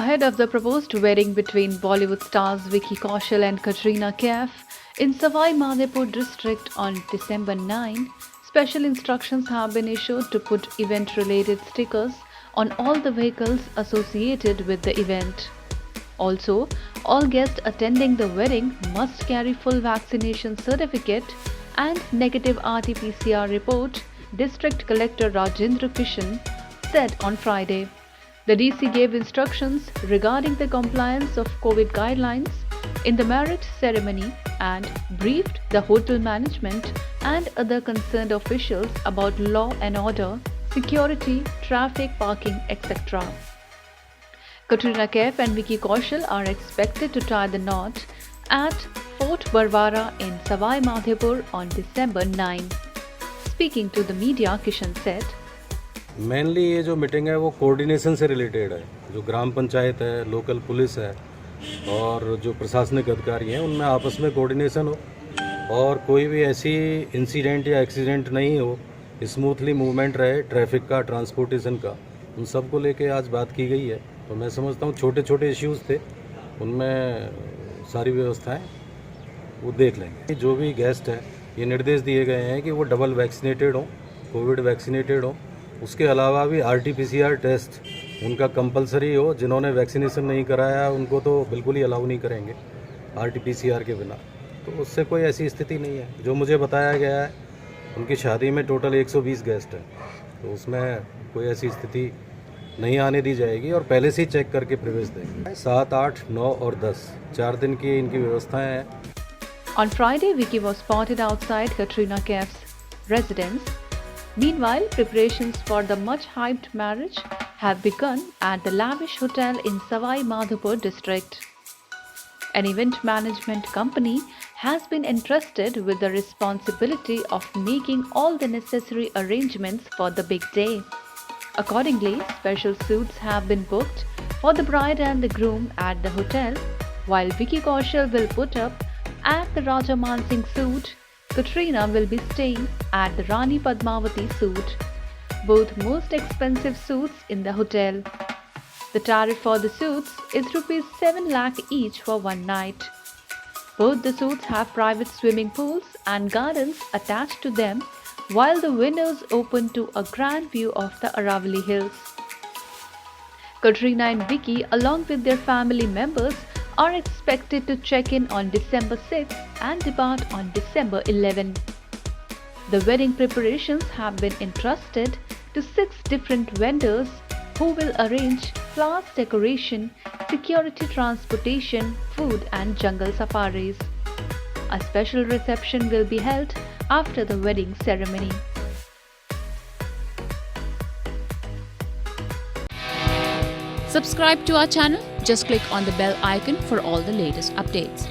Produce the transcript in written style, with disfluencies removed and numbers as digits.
Ahead of the proposed wedding between Bollywood stars Vicky Kaushal and Katrina Kaif in Savai Madhepur district on December 9, special instructions have been issued to put event-related stickers on all the vehicles associated with the event. Also, all guests attending the wedding must carry full vaccination certificate and negative RT-PCR report, District Collector Rajendra Kishan said on Friday. The DC gave instructions regarding the compliance of COVID guidelines in the marriage ceremony and briefed the hotel management and other concerned officials about law and order, security, traffic, parking, etc. Katrina Kaif and Vicky Kaushal are expected to tie the knot at Fort Barwara in Savai Madhepur on December 9. Speaking to the media, Kishan said, mainly ये जो meeting है वो coordination से related है. जो ग्राम पंचायत है, local police है और जो प्रशासनिक अधिकारी हैं उनमें आपस में कोऑर्डिनेशन हो और कोई भी ऐसी इंसिडेंट या एक्सीडेंट नहीं हो, स्मूथली मूवमेंट रहे ट्रैफिक का, ट्रांसपोर्टेशन का, उन सब को लेके आज बात की गई है. तो मैं समझता हूँ छोटे छोटे इश्यूज़ थे, उनमें सारी व्यवस्थाएं वो देख लेंगे. जो भी गेस्ट है ये निर्देश दिए गए हैं कि वो डबल वैक्सीनेटेड हों, कोविड वैक्सीनेटेड हों. उसके अलावा भी RT-PCR टेस्ट उनका कंपलसरी हो. जिन्होंने वैक्सीनेशन नहीं कराया उनको तो बिल्कुल ही अलाउ नहीं करेंगे RT-PCR के बिना. तो उससे कोई ऐसी स्थिति नहीं है. जो मुझे बताया गया है उनकी शादी में टोटल 120 गेस्ट हैं, तो उसमें कोई ऐसी स्थिति नहीं आने दी जाएगी और पहले से ही चेक करके प्रवेश देंगे. 7, 8, 9 और 10 4 दिन की इनकी व्यवस्थाएं हैं. On Friday, Vicky was spotted outside Katrina Kaif's residence. Meanwhile, preparations for the much-hyped marriage have begun at the lavish hotel in Savai Madhepur district. An event management company has been entrusted with the responsibility of making all the necessary arrangements for the big day. Accordingly, special suites have been booked for the bride and the groom at the hotel, while Vicky Kaushal will put up at the Raja Man Singh suite. Katrina will be staying at the Rani Padmavati suite, both most expensive suites in the hotel. The tariff for the suites is Rs 7 lakh each for one night. Both the suites have private swimming pools and gardens attached to them, while the windows open to a grand view of the Aravalli Hills. Katrina and Vicky, along with their family members, are expected to check in on December 6 and depart on December 11. The wedding preparations have been entrusted to 6 different vendors who will arrange flowers decoration, security transportation, food and jungle safaris. A special reception will be held after the wedding ceremony. Subscribe to our channel. Just click on the bell icon for all the latest updates.